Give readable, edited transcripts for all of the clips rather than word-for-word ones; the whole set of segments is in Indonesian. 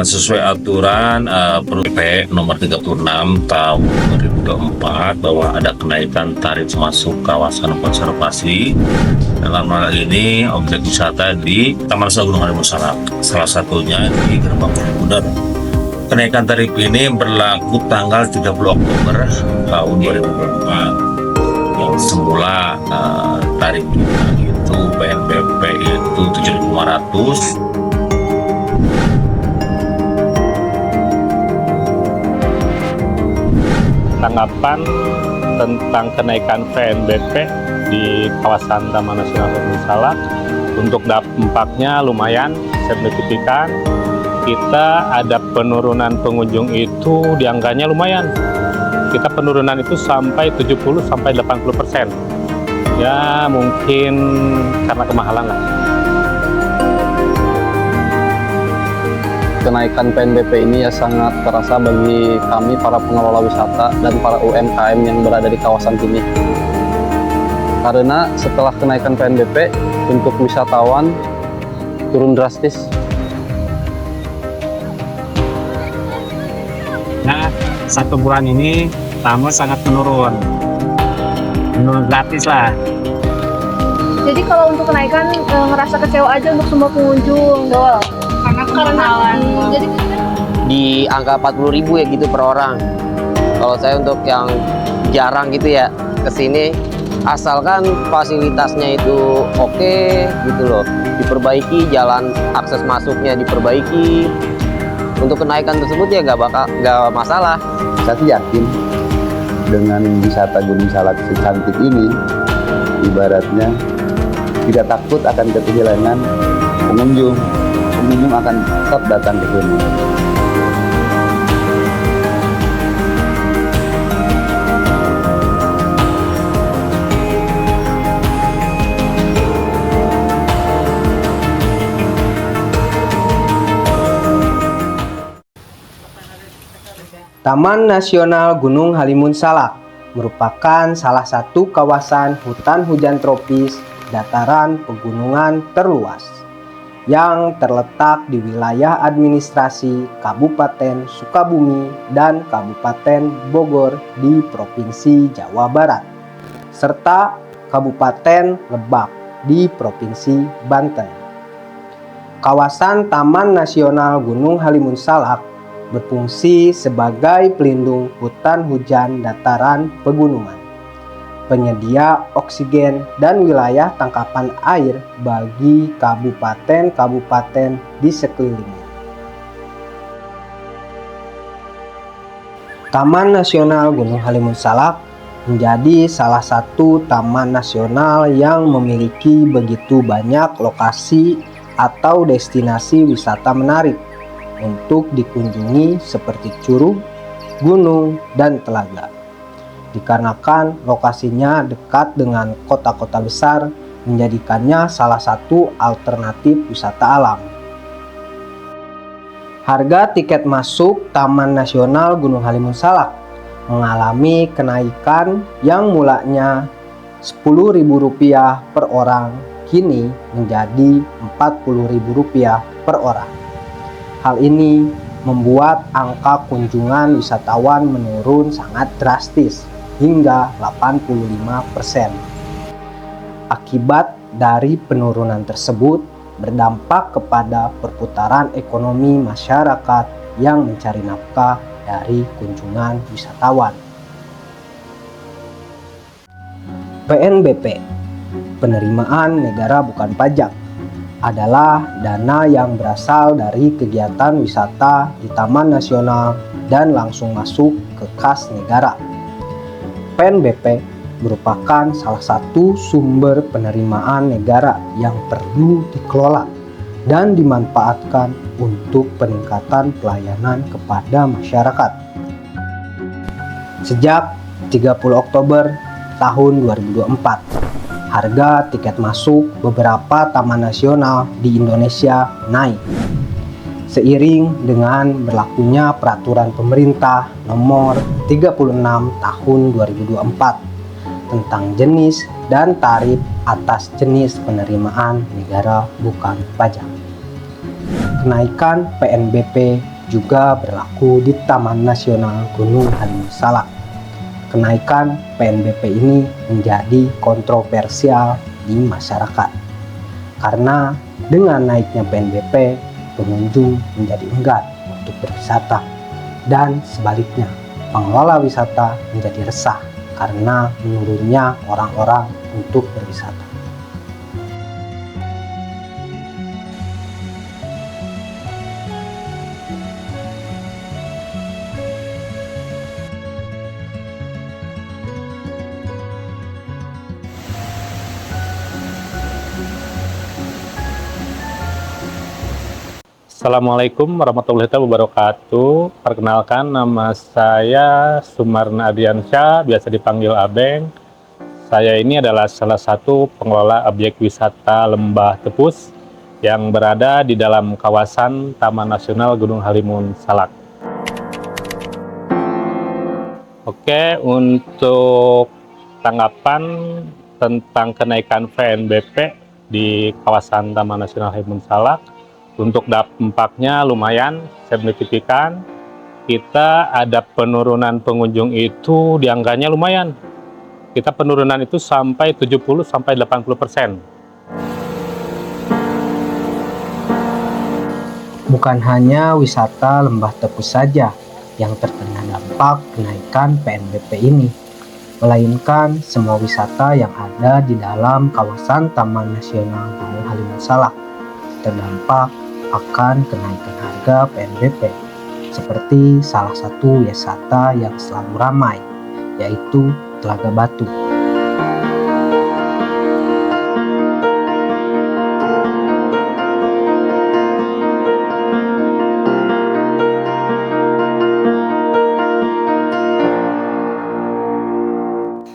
sesuai aturan PP nomor 36 tahun 2024 bahwa ada kenaikan tarif masuk kawasan konservasi. Dalam hal ini objek wisata di Taman Nasional Gunung Halimun Salak, salah satunya di Gerbang Borobudur. Kenaikan tarif ini berlaku tanggal 30 Oktober tahun 2024. Yang semula tarif kita itu PNBP itu 7.500. Tanggapan tentang kenaikan PNBP di kawasan Taman Nasional Gunung Salak, untuk dampaknya lumayan signifikan. Kita ada penurunan pengunjung itu di angkanya lumayan. Kita penurunan itu sampai 70-80%. Ya mungkin karena kemahalan lah. Kenaikan PNBP ini ya sangat terasa bagi kami para pengelola wisata dan para UMKM yang berada di kawasan ini. Karena setelah kenaikan PNBP untuk wisatawan turun drastis. Nah, 1 bulan ini tamu sangat menurun gratis lah. Jadi kalau untuk kenaikan ngerasa kecewa aja untuk semua pengunjung, Dol. Karena jadi di angka 40.000 ya gitu per orang. Kalau saya untuk yang jarang gitu ya kesini, asalkan fasilitasnya itu oke gitu loh, diperbaiki, jalan akses masuknya diperbaiki. Untuk kenaikan tersebut ya nggak masalah. Saya sih yakin dengan wisata Gunung Salak secantik ini, ibaratnya tidak takut akan kehilangan pengunjung. Pengunjung akan tetap datang ke sini. Taman Nasional Gunung Halimun Salak merupakan salah satu kawasan hutan hujan tropis dataran pegunungan terluas yang terletak di wilayah administrasi Kabupaten Sukabumi dan Kabupaten Bogor di Provinsi Jawa Barat, serta Kabupaten Lebak di Provinsi Banten. Kawasan Taman Nasional Gunung Halimun Salak berfungsi sebagai pelindung hutan hujan dataran pegunungan, penyedia oksigen dan wilayah tangkapan air bagi kabupaten-kabupaten di sekelilingnya. Taman Nasional Gunung Halimun Salak menjadi salah satu taman nasional yang memiliki begitu banyak lokasi atau destinasi wisata menarik untuk dikunjungi seperti curug, gunung, dan telaga. Dikarenakan lokasinya dekat dengan kota-kota besar, menjadikannya salah satu alternatif wisata alam. Harga tiket masuk Taman Nasional Gunung Halimun Salak mengalami kenaikan yang mulanya Rp10.000 per orang, kini menjadi Rp40.000 per orang. Hal ini membuat angka kunjungan wisatawan menurun sangat drastis, hingga 85%. Akibat dari penurunan tersebut berdampak kepada perputaran ekonomi masyarakat yang mencari nafkah dari kunjungan wisatawan. PNBP, penerimaan negara bukan pajak, adalah dana yang berasal dari kegiatan wisata di Taman Nasional dan langsung masuk ke kas negara. PNBP merupakan salah satu sumber penerimaan negara yang perlu dikelola dan dimanfaatkan untuk peningkatan pelayanan kepada masyarakat. Sejak 30 Oktober tahun 2024, harga tiket masuk beberapa taman nasional di Indonesia naik. Seiring dengan berlakunya peraturan pemerintah nomor 36 tahun 2024 tentang jenis dan tarif atas jenis penerimaan negara bukan pajak. Kenaikan PNBP juga berlaku di Taman Nasional Gunung Halimun Salak. Kenaikan PNBP ini menjadi kontroversial di masyarakat karena dengan naiknya PNBP, pengunjung menjadi enggan untuk berwisata dan sebaliknya, pengelola wisata menjadi resah karena menurunnya orang-orang untuk berwisata. Assalamualaikum warahmatullahi wabarakatuh. Perkenalkan, nama saya Sumarna Adiansyah, biasa dipanggil Abeng. Saya ini adalah salah satu pengelola objek wisata Lembah Tepus yang berada di dalam kawasan Taman Nasional Gunung Halimun Salak. Oke, untuk tanggapan tentang kenaikan PNBP di kawasan Taman Nasional Halimun Salak, untuk dampaknya lumayan signifikan. Kita ada penurunan pengunjung itu di angkanya lumayan. Kita penurunan itu sampai 70-80%. Bukan hanya wisata Lembah Tepus saja yang terkena dampak kenaikan PNBP ini, melainkan semua wisata yang ada di dalam kawasan Taman Nasional Gunung Halimun Salak terdampak akan kenaikan harga PNBP, seperti salah satu wisata yang selalu ramai, yaitu Telaga Batu.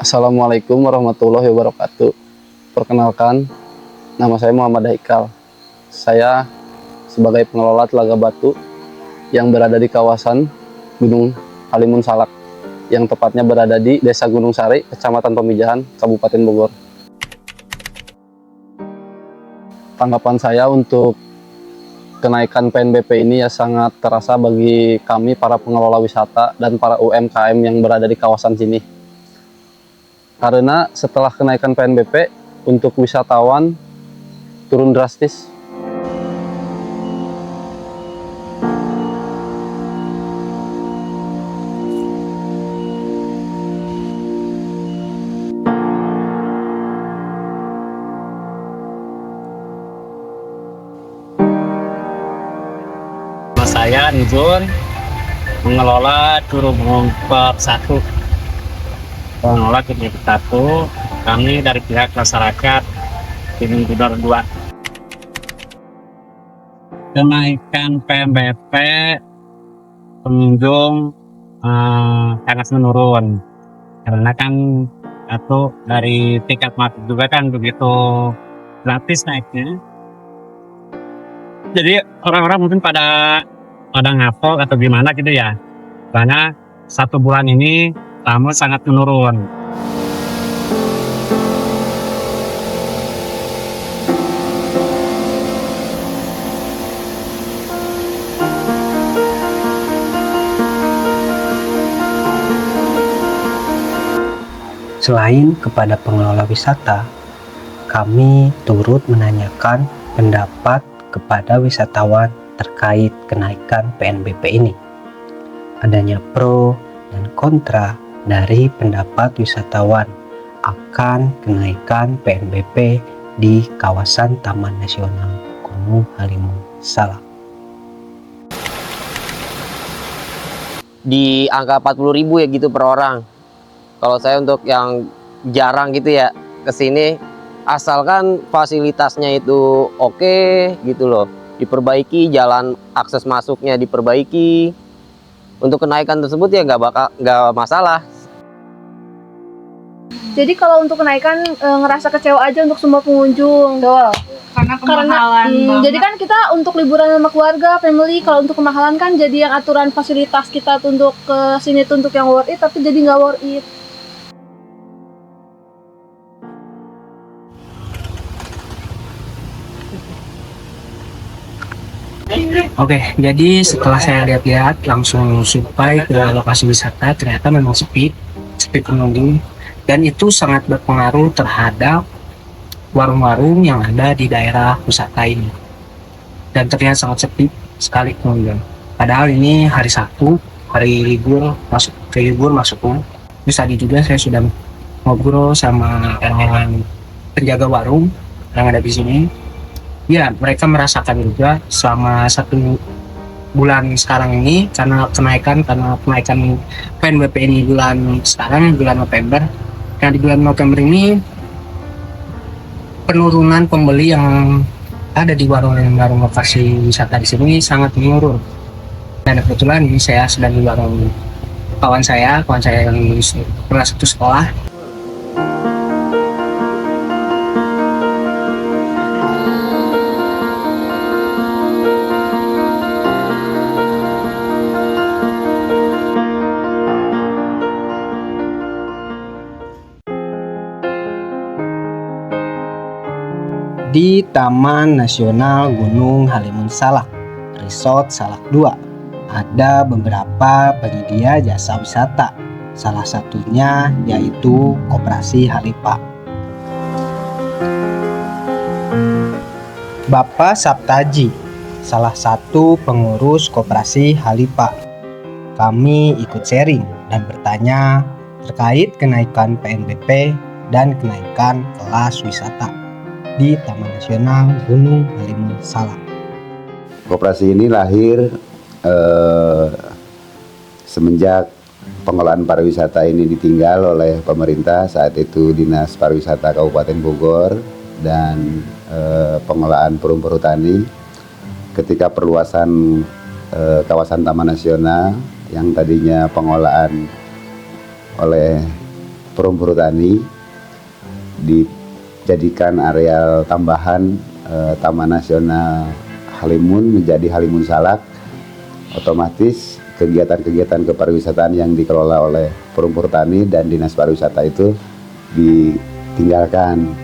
Assalamualaikum warahmatullahi wabarakatuh. Perkenalkan, nama saya Muhammad Haikal. Saya sebagai pengelola Telaga Batu yang berada di kawasan Gunung Halimun Salak, yang tepatnya berada di Desa Gunung Sari, Kecamatan Pemijahan, Kabupaten Bogor. Tanggapan saya untuk kenaikan PNBP ini ya sangat terasa bagi kami para pengelola wisata dan para UMKM yang berada di kawasan sini. Karena setelah kenaikan PNBP, untuk wisatawan turun drastis. Saya Nuzul, mengelola Juru Bongkar 1. Pengelola Juru Bongkar 1, kami dari pihak masyarakat Gunung Gudor 2. Kenaikan PNBP pengunjung sangat menurun karena kan atau dari tiket mati juga kan begitu gratis naiknya. Jadi orang-orang mungkin pada ngapok atau gimana gitu ya, karena 1 bulan ini tamu sangat menurun. Selain kepada pengelola wisata, kami turut menanyakan pendapat kepada wisatawan terkait kenaikan PNBP ini. Adanya pro dan kontra dari pendapat wisatawan akan kenaikan PNBP di kawasan Taman Nasional Gunung Halimun Salak. Di angka 40.000 ya gitu per orang. Kalau saya untuk yang jarang gitu ya kesini, asalkan fasilitasnya itu oke gitu loh, diperbaiki, jalan akses masuknya diperbaiki. Untuk kenaikan tersebut ya nggak masalah. Jadi kalau untuk kenaikan ngerasa kecewa aja untuk semua pengunjung, Dol. Karena kemahalan jadi kan kita untuk liburan sama keluarga, family, kalau untuk kemahalan kan jadi yang aturan fasilitas kita untuk ke sini tuh untuk yang worth it, tapi jadi nggak worth it. Oke, jadi setelah saya lihat-lihat langsung sampai ke lokasi wisata, ternyata memang sepi pengunjung, dan itu sangat berpengaruh terhadap warung-warung yang ada di daerah wisata ini. Dan terlihat sangat sepi sekali pengunjung. Padahal ini hari Sabtu, hari libur masuk. Terus tadi juga saya sudah ngobrol sama orang penjaga warung yang ada di sini. Ya, mereka merasakan juga selama 1 bulan sekarang ini karena kenaikan PNBP ini bulan November. Nah, di bulan November ini penurunan pembeli yang ada di warung lokasi wisata di sini sangat menurun. Dan kebetulan ini saya sedang di warung kawan saya yang pernah satu sekolah. Di Taman Nasional Gunung Halimun Salak, Resort Salak 2, ada beberapa penyedia jasa wisata. Salah satunya yaitu Koperasi Halipa. Bapak Saptaji, salah satu pengurus Koperasi Halipa. Kami ikut sharing dan bertanya terkait kenaikan PNBP dan kenaikan kelas wisata di Taman Nasional Gunung Halimun Salak. Koperasi ini lahir semenjak pengelolaan pariwisata ini ditinggal oleh pemerintah, saat itu Dinas Pariwisata Kabupaten Bogor dan pengelolaan Perum Perhutani. Ketika perluasan kawasan Taman Nasional yang tadinya pengelolaan oleh Perum Perhutani dijadikan areal tambahan Taman Nasional Halimun menjadi Halimun Salak, otomatis kegiatan-kegiatan kepariwisataan yang dikelola oleh Perum Perhutani dan Dinas Pariwisata itu ditinggalkan.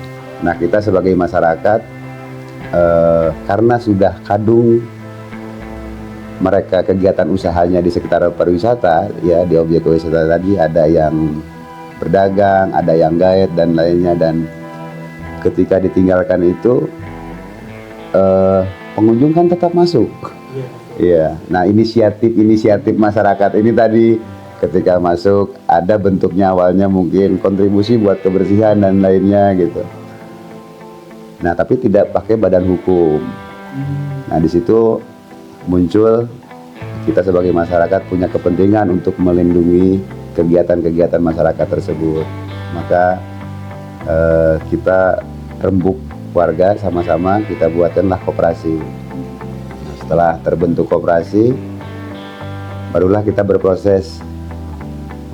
Nah, kita sebagai masyarakat karena sudah kadung mereka kegiatan usahanya di sekitar pariwisata, ya di objek wisata tadi ada yang berdagang, ada yang gaet dan lainnya, dan ketika ditinggalkan itu pengunjung kan tetap masuk. Iya. Nah, inisiatif masyarakat ini tadi ketika masuk ada bentuknya awalnya mungkin kontribusi buat kebersihan dan lainnya gitu. Nah, tapi tidak pakai badan hukum. Nah, di situ muncul kita sebagai masyarakat punya kepentingan untuk melindungi kegiatan-kegiatan masyarakat tersebut. Maka kita rembuk warga sama-sama kita buatkanlah koperasi. Nah, setelah terbentuk koperasi, barulah kita berproses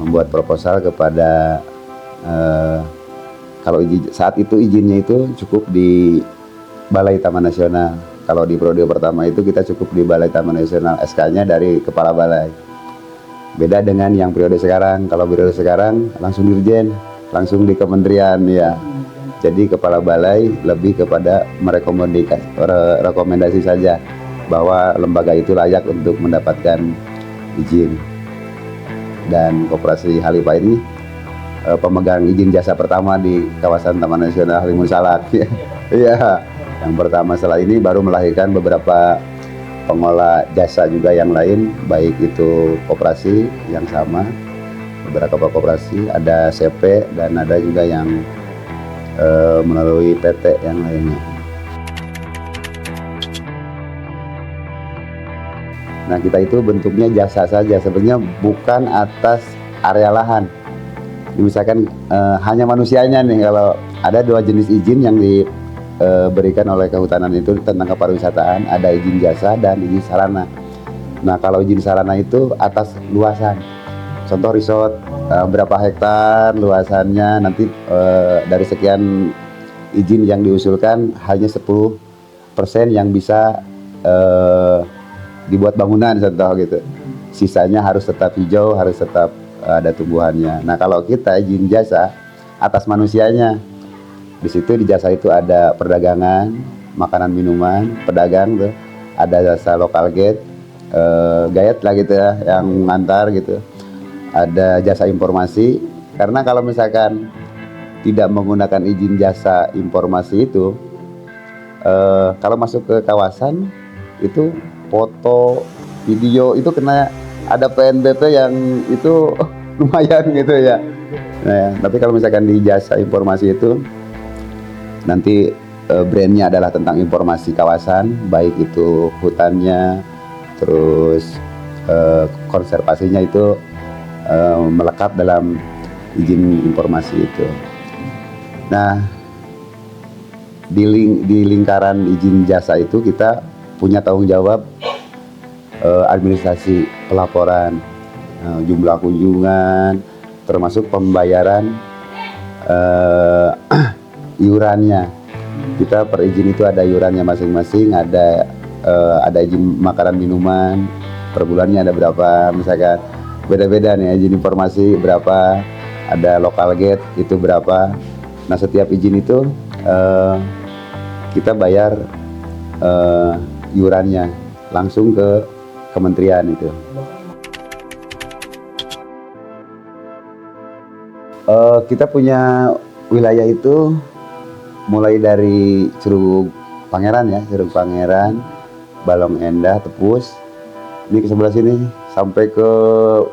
membuat proposal kepada kalau saat itu izinnya itu cukup di Balai Taman Nasional. Kalau di periode pertama itu kita cukup di Balai Taman Nasional, SK-nya dari Kepala Balai. Beda dengan yang periode sekarang. Kalau periode sekarang langsung dirjen, langsung di kementerian ya. Jadi Kepala Balai lebih kepada merekomendasi saja bahwa lembaga itu layak untuk mendapatkan izin. Dan Koperasi Halipa ini pemegang izin jasa pertama di kawasan Taman Nasional Halimun Salak. Iya, yang pertama. Setelah ini baru melahirkan beberapa pengolah jasa juga yang lain, baik itu koperasi yang sama, beberapa koperasi, ada CP dan ada juga yang melalui PT yang lainnya. Nah, kita itu bentuknya jasa saja, sebenarnya bukan atas area lahan. Misalkan hanya manusianya nih, kalau ada 2 jenis izin yang diberikan oleh kehutanan itu tentang kepariwisataan, ada izin jasa dan izin sarana. Nah, kalau izin sarana itu atas luasan, contoh resort berapa hektar luasannya, nanti dari sekian izin yang diusulkan hanya 10% yang bisa dibuat bangunan contoh gitu, sisanya harus tetap hijau, harus tetap ada tumbuhannya. Nah, kalau kita izin jasa atas manusianya, di situ di jasa itu ada perdagangan, makanan minuman, pedagang tuh, ada jasa lokal gate, guide lah gitu ya, yang ngantar gitu. Ada jasa informasi, karena kalau misalkan tidak menggunakan izin jasa informasi itu, kalau masuk ke kawasan itu foto, video itu kena ada PNBP yang itu lumayan gitu ya. Nah, tapi kalau misalkan di jasa informasi itu nanti brandnya adalah tentang informasi kawasan, baik itu hutannya, terus konservasinya itu melekat dalam izin informasi itu. Nah, di lingkaran izin jasa itu kita punya tanggung jawab administrasi pelaporan, jumlah kunjungan, termasuk pembayaran iurannya. Kita per izin itu ada iurannya masing-masing, ada izin makanan minuman per bulannya ada berapa, misalkan beda-beda nih izin informasi berapa, ada local gate itu berapa. Nah, setiap izin itu kita bayar iurannya langsung ke kementerian itu. Kita punya wilayah itu mulai dari Curug Pangeran ya, Curug Pangeran, Balong Endah, Tepus, ini ke sebelah sini sampai ke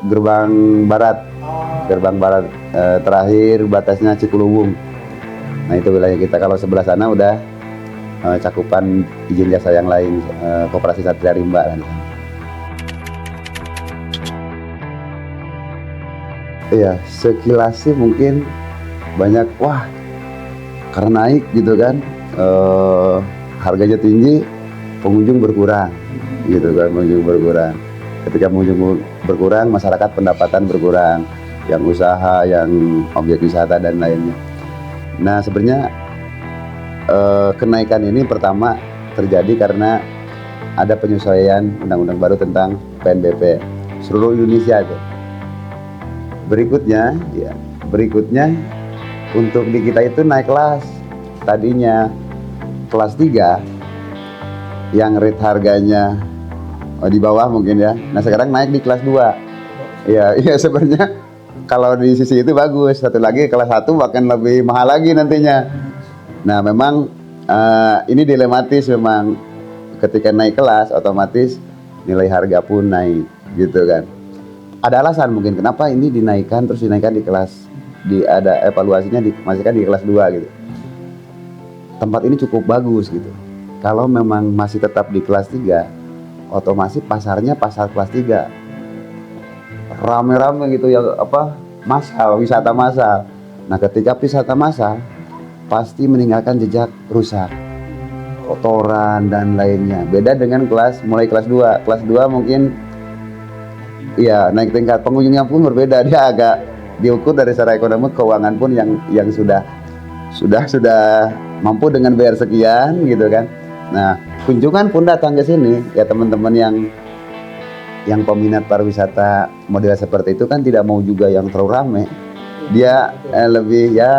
Gerbang Barat. Gerbang Barat terakhir batasnya Cikulubung. Nah, itu wilayah kita. Kalau sebelah sana udah cakupan izin jasa yang lain, Koperasi Satria Rimba kan. Iya, sekilas sih mungkin banyak, wah karena naik gitu kan, harganya tinggi, pengunjung berkurang gitu kan, pengunjung berkurang. Ketika pengunjung berkurang, masyarakat pendapatan berkurang, yang usaha, yang objek wisata dan lainnya. Nah, sebenarnya kenaikan ini pertama terjadi karena ada penyesuaian undang-undang baru tentang PNBP seluruh Indonesia itu. Berikutnya untuk di kita itu naik kelas. Tadinya kelas 3 yang rate harganya di bawah mungkin ya. Nah, sekarang naik di kelas 2. Iya sebenarnya kalau di sisi itu bagus. Satu lagi kelas 1 bahkan lebih mahal lagi nantinya. Nah, memang ini dilematis memang, ketika naik kelas otomatis nilai harga pun naik gitu kan. Ada alasan mungkin kenapa ini dinaikkan, terus dinaikkan di kelas, ada evaluasinya dimasukkan di kelas 2 gitu. Tempat ini cukup bagus gitu. Kalau memang masih tetap di kelas 3, otomatis pasarnya pasar kelas 3. Rame-rame gitu ya, massal, wisata massal. Nah, ketika wisata massal pasti meninggalkan jejak rusak, kotoran dan lainnya. Beda dengan mulai kelas 2. Kelas 2 mungkin ya naik tingkat, pengunjungnya pun berbeda, dia agak diukur dari secara ekonomi, keuangan pun yang sudah mampu dengan bayar sekian gitu kan. Nah, kunjungan pun datang ke sini ya, teman-teman yang peminat pariwisata model seperti itu kan tidak mau juga yang terlalu ramai. Dia lebih ya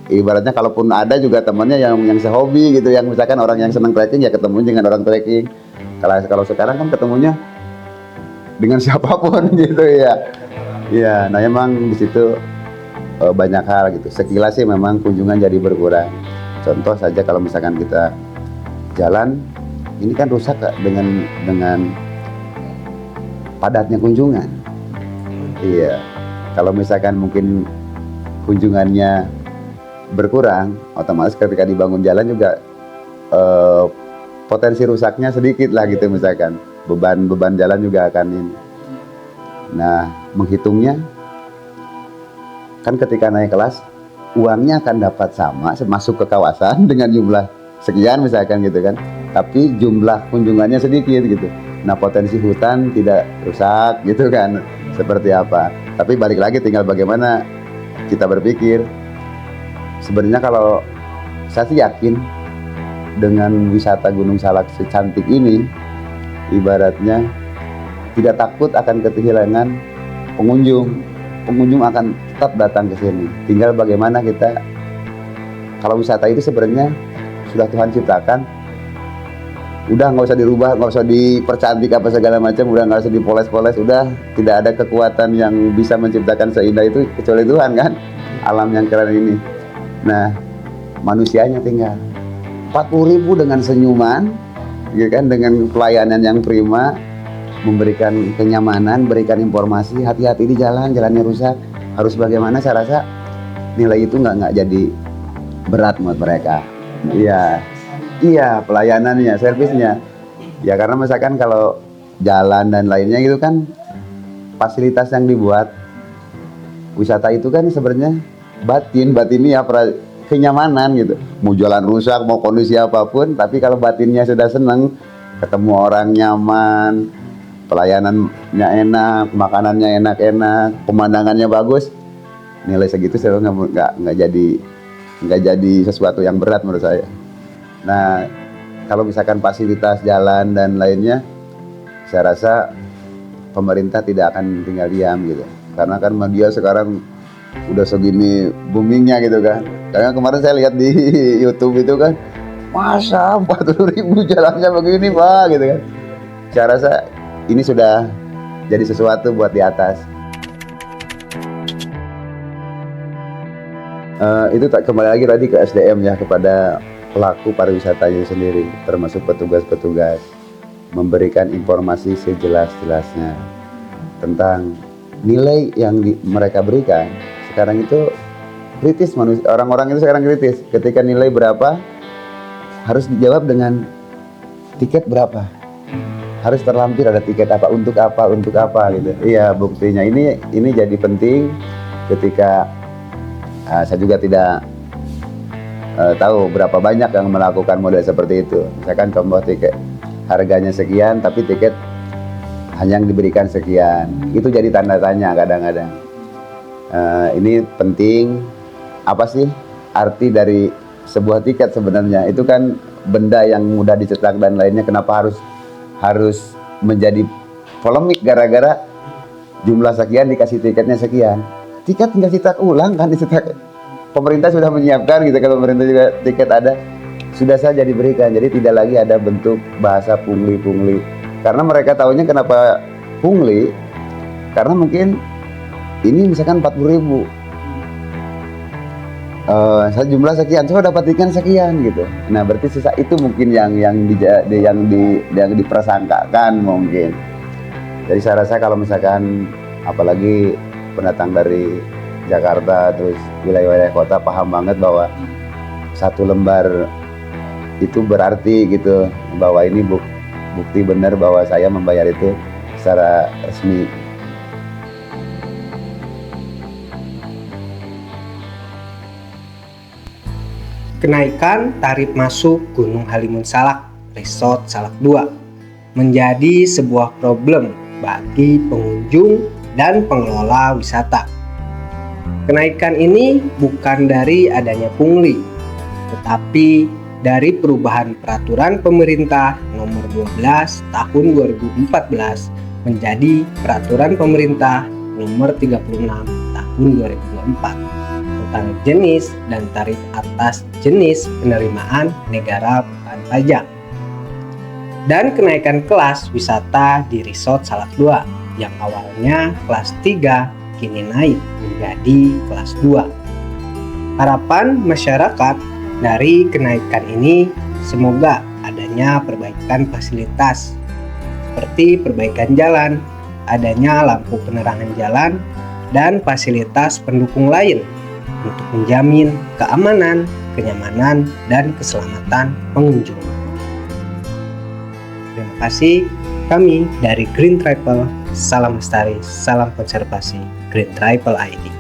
ibaratnya, kalaupun ada juga temannya yang sehobi gitu, yang misalkan orang yang senang trekking ya ketemu dengan orang trekking. Kalau sekarang kan ketemunya dengan siapapun gitu ya. Ya, nah emang di situ banyak hal gitu. Sekilas sih memang kunjungan jadi berkurang. Contoh saja kalau misalkan kita jalan, ini kan rusak dengan padatnya kunjungan. Iya. Kalau misalkan mungkin kunjungannya berkurang, otomatis ketika dibangun jalan juga potensi rusaknya sedikit lah gitu misalkan. Beban jalan juga akan ini. Nah, menghitungnya kan ketika naik kelas uangnya akan dapat sama masuk ke kawasan dengan jumlah sekian misalkan gitu kan, tapi jumlah kunjungannya sedikit gitu. Nah, potensi hutan tidak rusak gitu kan, seperti apa. Tapi balik lagi tinggal bagaimana kita berpikir. Sebenarnya kalau saya sih yakin dengan wisata Gunung Salak secantik ini, ibaratnya tidak takut akan kehilangan pengunjung. Pengunjung akan tetap datang ke sini. Tinggal bagaimana kita, kalau wisata itu sebenarnya sudah Tuhan ciptakan, udah nggak usah dirubah, nggak usah dipercantik apa segala macam, udah nggak usah dipoles-poles, udah tidak ada kekuatan yang bisa menciptakan seindah itu kecuali Tuhan kan, alam yang keren ini. Nah, manusianya tinggal 40.000 dengan senyuman, gitu kan, dengan pelayanan yang prima, memberikan kenyamanan, berikan informasi, hati-hati di jalan, jalannya rusak, harus bagaimana. Saya rasa nilai itu nggak jadi berat buat mereka. Iya, pelayanannya, servisnya. Ya karena misalkan kalau jalan dan lainnya gitu kan, fasilitas yang dibuat wisata itu kan sebenarnya batinnya kenyamanan gitu. Mau jalan rusak, mau kondisi apapun, tapi kalau batinnya sudah seneng, ketemu orang nyaman, pelayanannya enak, makanannya enak-enak, pemandangannya bagus, nilai segitu saya nggak jadi sesuatu yang berat menurut saya. Nah, kalau misalkan fasilitas jalan dan lainnya, saya rasa pemerintah tidak akan tinggal diam gitu. Karena kan media sekarang udah segini boomingnya gitu kan. Karena kemarin saya lihat di YouTube itu kan, masa 40.000 jalannya begini Pak gitu kan. Saya rasa ini sudah jadi sesuatu buat di atas. Itu tak kembali lagi tadi ke SDM ya, kepada pelaku pariwisatanya sendiri, termasuk petugas-petugas, memberikan informasi sejelas-jelasnya tentang nilai yang mereka berikan. Sekarang itu kritis, orang-orang itu sekarang kritis. Ketika nilai berapa, harus dijawab dengan tiket berapa, harus terlampir ada tiket apa untuk gitu. Iya, buktinya ini jadi penting ketika saya juga tidak tahu berapa banyak yang melakukan model seperti itu. Misalkan contoh tiket harganya sekian, tapi tiket hanya yang diberikan sekian. Itu jadi tanda tanya kadang-kadang. Ini penting. Apa sih arti dari sebuah tiket sebenarnya? Itu kan benda yang mudah dicetak dan lainnya. Kenapa harus menjadi polemik gara-gara jumlah sekian dikasih tiketnya sekian? Tiket nggak cetak ulang kan, dicetak. Pemerintah sudah menyiapkan gitu, kalau pemerintah juga tiket ada, sudah saja diberikan. Jadi tidak lagi ada bentuk bahasa pungli. Karena mereka tahunya kenapa pungli, karena mungkin ini misalkan 40.000, saya jumlah sekian, saya dapat ikan sekian gitu. Nah berarti sisa itu mungkin yang dipersangkakan mungkin. Jadi saya rasa kalau misalkan apalagi pendatang dari Jakarta terus wilayah-wilayah kota paham banget bahwa satu lembar itu berarti gitu, bahwa ini bukti benar bahwa saya membayar itu secara resmi. Kenaikan tarif masuk Gunung Halimun Salak Resort Salak 2 menjadi sebuah problem bagi pengunjung dan pengelola wisata. Kenaikan ini bukan dari adanya pungli, tetapi dari perubahan peraturan pemerintah nomor 12 tahun 2014 menjadi peraturan pemerintah nomor 36 tahun 2024 tentang jenis dan tarif atas jenis penerimaan negara bukan pajak. Dan kenaikan kelas wisata di Resort Salak 2 yang awalnya kelas 3 kini naik menjadi kelas 2. Harapan masyarakat dari kenaikan ini semoga adanya perbaikan fasilitas seperti perbaikan jalan, adanya lampu penerangan jalan, dan fasilitas pendukung lain untuk menjamin keamanan, kenyamanan, dan keselamatan pengunjung. Terima kasih. Kami dari Green Travel, salam lestari, salam konservasi, Green Travel ID.